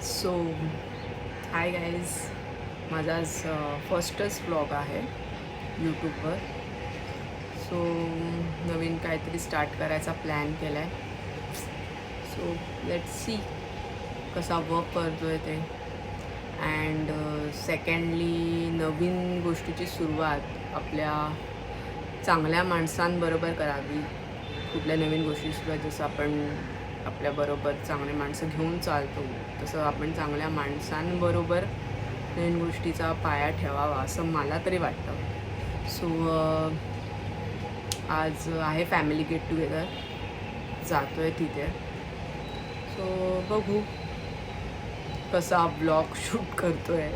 So hi guys, माझा आज फर्स्टच vlog आहे यूट्यूबवर. सो नवीन काहीतरी स्टार्ट करायचा प्लॅन केला आहे. सो लेट्स सी कसा वर्क करतो आहे ते. अँड सेकंडली नवीन गोष्टीची सुरुवात आपल्या चांगल्या माणसांबरोबर करावी. कुठल्या नवीन गोष्टी सुरुवात जसं आपण आपल्याबरोबर चांगले माणसं घेऊन चालतो तसं आपण चांगल्या माणसांबरोबर नवीन गोष्टीचा पाया ठेवावा असं मला तरी वाटतं. सो आज आहे फॅमिली गेट टुगेदर, जातो आहे तिथे. सो बघू कसा ब्लॉग शूट करतो आहे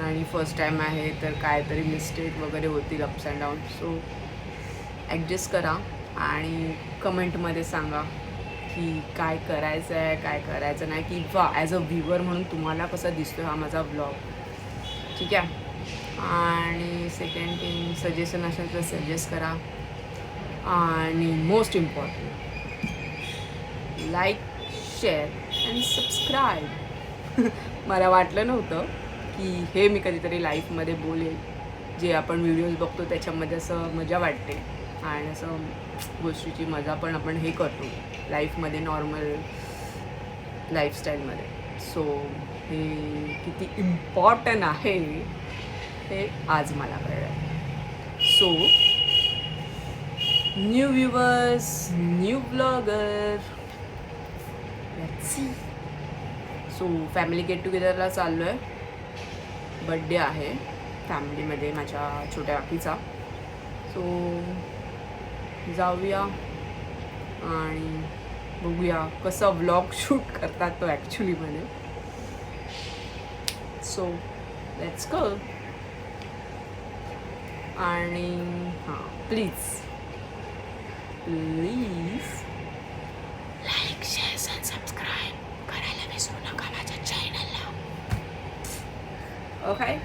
आणि फर्स्ट टाईम आहे तर काहीतरी मिस्टेक वगैरे होतील, ups and down. So adjust करा आणि कमेंटमध्ये सांगा की काय करायचं आहे काय करायचं नाही, किंवा ॲज अ व्ह्युअर म्हणून तुम्हाला कसा दिसतो हा माझा ब्लॉग, ठीक आहे. आणि सेकंड थिंग, सजेशन असेल तर सजेस्ट करा. आणि most important, like, share and subscribe. मला वाटलं नव्हतं की हे मी कधीतरी लाईफमध्ये बोलेल. जे आपण व्हिडिओज बघतो त्याच्यामध्ये असं मजा वाटते आणि असं गोष्टीची मजा पण आपण हे करतो लाईफमध्ये, नॉर्मल लाईफस्टाईलमध्ये. सो हे किती इम्पॉर्टंट आहे हे आज मला कळलं. So new viewers, new blogger, let's see. So family get टुगेदरला चाललो आहे. बड्डे आहे फॅमिलीमध्ये माझ्या छोट्या काकीचा. सो जाऊया आणि बघूया कसा व्लॉग शूट करतात तो ॲक्च्युलीमध्ये. So let's go. आणि हां, प्लीज लाईक, शेअर आणि सबस्क्राईब करायला विसरू नका माझ्या चॅनलला. ओके.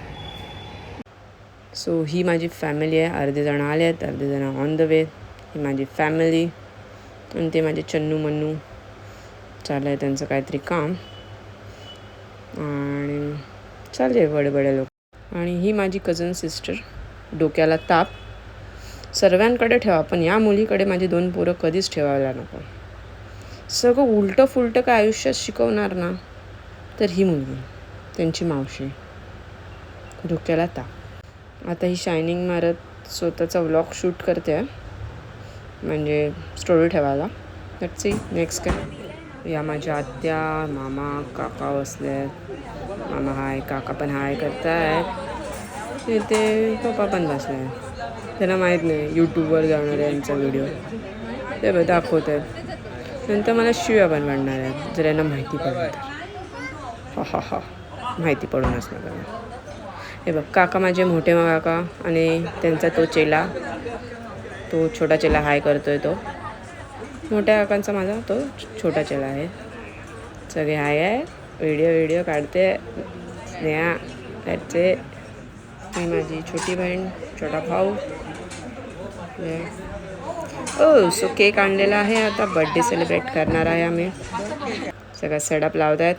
सो ही माझी फॅमिली आहे. अर्धे जण आले आहेत, अर्धे जण ऑन द वे. ही माझी फॅमिली आणि ते माझे चन्नू मन्नू. चाललं आहे त्यांचं काहीतरी काम आणि चालले बडे लोक. आणि ही माझी कझन सिस्टर. डोक्याला ताप सर्वांकडे ठेवा, पण या मुलीकडे माझी 2 पोरं कधीच ठेवायला नको. सगळं उलटं फुलटं काय आयुष्यात शिकवणार ना, तर ही मुलगी, त्यांची मावशी. डोक्याला ताप. आता ही शायनिंग मारत स्वतःचा व्लॉग शूट करते आहे, म्हणजे स्टोरी ठेवायला. लेट्स सी नेक्स्ट काय. या माझ्या आत्या, मामा, काका बसले आहेत. मामा हाय, काका पण हाय करतायत. इथे पप्पा पण बसले आहेत. त्यांना माहीत नाही यूट्यूबवर जाणार आहे यांचा व्हिडिओ, ते दाखवत आहेत. नंतर मला शिव्या पण वाढणार आहेत जर यांना माहिती पडलं तर. हा माहिती पडूनच नका. हे बघ, काका माझे मोठे काका आणि त्यांचा तो चेला, तो छोटा चेला हाय करतोय. तो मोठ्या काकांचा माझा तो छोटा चेला आहे. सगळे हाय आहे, व्हिडिओ काढते. स्नेहा त्याचे, ही माझी छोटी बहीण, छोटा भाऊ. सो केक आणलेला आहे. आता बर्थडे सेलिब्रेट करणार आहे आम्ही. सगळा सेटअप लावत आहेत.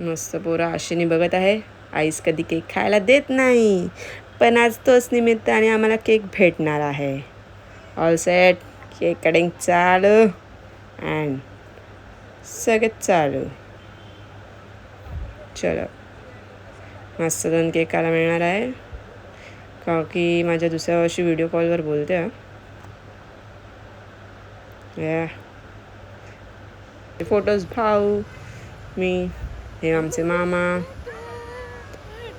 मस्त पोरा आशेने बघत आहे. आईस कधी केक खायला देत नाही, पण आज तोच निमित्त आणि आम्हाला केक भेटणार आहे. ऑल सेट, केक कटिंग चालू अँड सगळं चालू. चलो, मस्त 2 केक खायला मिळणार आहे, का की माझ्या दुसऱ्या वर्षी व्हिडिओ कॉलवर बोलते. फोटोज भाऊ, मी, हे आमचे मामा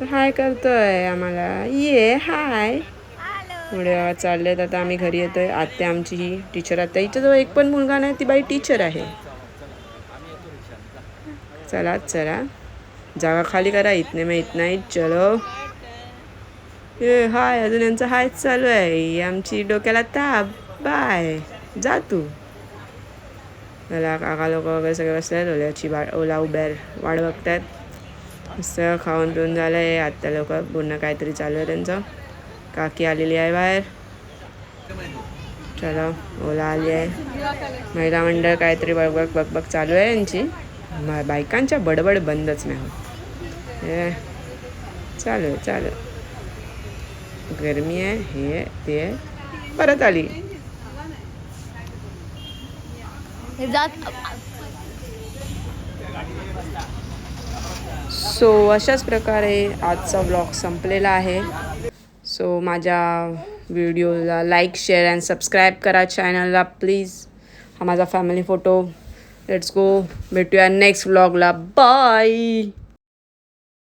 हाय करतोय आम्हाला. ये हाय. पुढे चाललेत. आता आम्ही घरी येतोय. आत्या आमची ही टीचर. आता हिच्याजवळ एक पण मुलगा नाही, ती बाई टीचर आहे. चला जागा खाली करा. इतने में इतना ही. चलो. ये हाय, अजून यांचं हायच चालू आहे. आमची डोक्याला ताप. बाय, जा तू. मला काका लोक वगैरे सगळे बसले ओला उबेर वाढ बघतात. मस्त खाऊन पिऊन झालं आहे. आत्ता लोक पूर्ण काहीतरी चालू आहे त्यांचं. काकी आलेली आहे बाहेर. चला ओला आली आहे. महिला मंडळ काहीतरी बघ चालू आहे यांची. बायकांच्या बडबड बंदच नाही होत. चालू आहे. गरमी आहे, हे आहे, ते आहे. परत आली. सो अशाच प्रकारे आजचा व्लॉग संपलेला आहे. सो माझ्या व्हिडिओला लाईक, शेअर अँड सबस्क्राईब करा चॅनलला प्लीज. हा माझा फॅमिली फोटो. Let's go. भेटूया नेक्स्ट व्लॉगला. बाय.